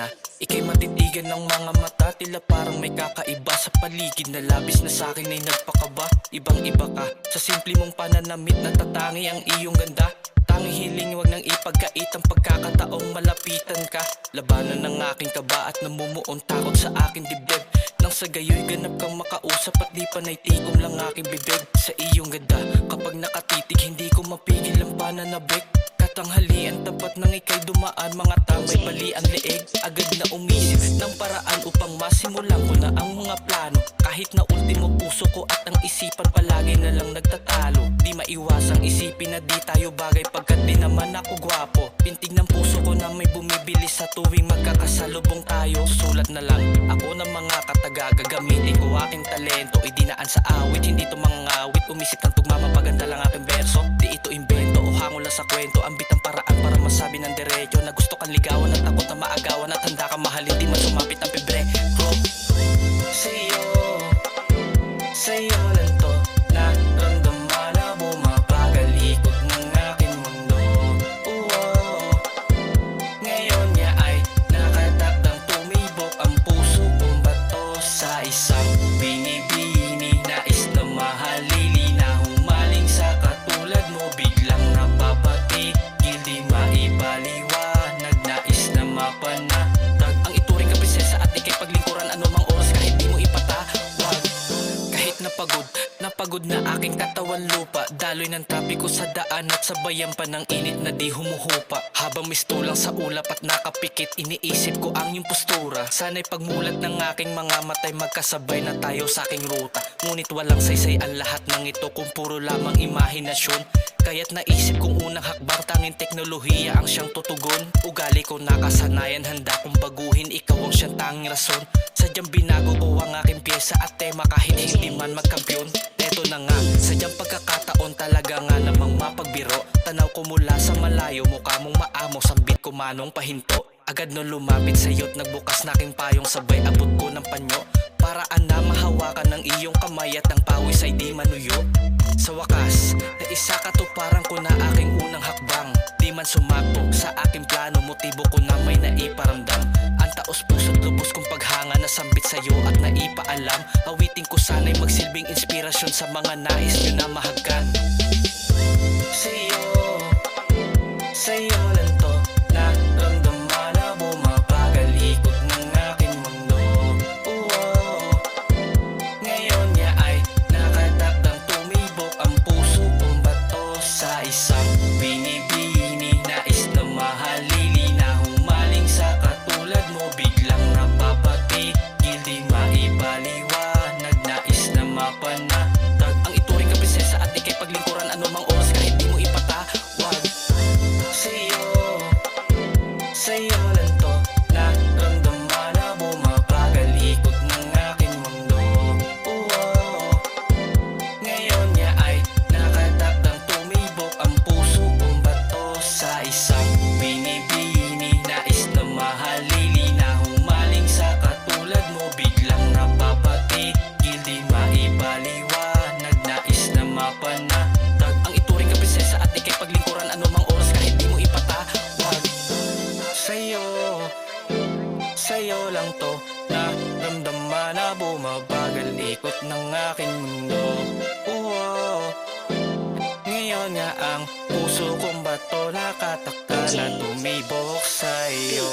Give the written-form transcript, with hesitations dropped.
na ika'y matitigan ng mga mata. Tila parang may kakaiba sa paligid na labis na sa'kin ay nagpakaba. Ibang iba ka sa simple mong pananamit, natatangi ang iyong ganda. Tanging hiling wag nang ipagkait ang pagkakataong malapitan ka. Labanan ng aking kaba at namumuong takot sa aking dibdib. Nang sa gayo'y ganap kang makausap at di pa naitikom lang aking bibig. Sa iyong ganda kapag nakatitig hindi ko mapigil ang pananabik. Katanghalian tapat nang ika'y dumaan, mga tambay bali ang leeg. Agad na umisip ng paraan upang masimulan ko na ang mga plano. Kahit na ultimo puso ko at ang isipan palagi na lang nagtatalo. Di maiwasang isipin na di tayo bagay pagkat di naman ako gwapo. Pintig ng puso ko na may bumibili sa tuwing magkakasalubong tayo. Susulat na lang ako ng mga kataga, gagamitin ko aking talento. Idinaan sa awit, hindi to mangawit. Umisip ng tugma, mapaganda lang aking verso. Di ito imbento o hango lang sa kwento. Ambit ang paraan para masabi ng diretso na gusto kang ligawan at takot na maagawan at handa ka mahalin, di man sumapit ang pebre. Sa'yo, sa'yo lang to naramdaman na bumabagal ikot ng aking mundo. Ngayon niya ay nakatakdang tumibok ang puso kong bato sa isang binibini. Nais na mahalili na humaling sa katulad mo, biglang napapatigil, di maipaliwanag. Nais na mapanatag ang ituring ka prinsesa at ika'y paglingkuran anumang oras kahit di mo ipatawag. Kahit napagod na aking katawan lupa, daloy ng trapiko sa daan at sabayan pa ng init na di humuhupa. Habang mistulang sa ulap at nakapikit, iniisip ko ang iyong postura. Sana'y pagmulat ng aking mga matay magkasabay na tayo sa aking ruta. Ngunit walang saysay ang lahat ng ito kung puro lamang imahinasyon. Kaya't naisip kong unang hakbang, tanging teknolohiya ang siyang tutugon. Ugali ko nakasanayan, handa kong baguhin, ikaw ang siyang tanging rason. Sadyang binago ko ang aking pyesa at tema kahit hindi man magkampiyon. Eto na nga, sadyang pagkakataon talaga nga namang mapagbiro. Tanaw ko mula sa malayo, mukha mong maamo, sambit ko manong pahinto. Agad nung lumapit sa'yo't nagbukas na aking payong, sabay abot ko ng panyo. Paraan na mahawakan ng iyong kamay at ang pawis ay di manuyo. Sa wakas, naisa katuparan ko na aking unang hakbang. Di man sumakto sa aking plano, motibo ko na may naiparamdam. Ang taos puso't lubos kong paghanga na sambit sa'yo at naipaalam. Awitin ko sana'y magsilbing inspirasyon sa mga nais nyo na mahagkan. Sa'yo, sa'yo lang to naramdaman na bumabagal ikot ng aking mundo. Ngayon niya ay nakatakdang tumibok ang puso kong bato sa isang binibini. Nais na mahalili na humaling sa katulad mo, biglang napapatigil, di maipaliwanag. Nais na mapanatag ang ituring ka prinsesa at ika'y paglingkuran anumang oras kahit di mo ipatawag. Sa'yo, sa'yo lang to naramdaman na bumabagal ikot ng aking mundo. Ngayon niya ay nakatakdang tumibok ang puso kong bato sa isang binibini. Nais na mahalili na humaling sa katulad mo, biglang napapatigil, di maipaliwanag. Nais na mapanatag ang ituring ka prinsesa at ika'y paglingkuran anumang oras kahit di mo ipatawag. Sa'yo, sa'yo lang to naramdaman na bumabagal ikot ng aking mundo. Ngayon nga ang puso kong bato nakatakda na tumibok sa'yo.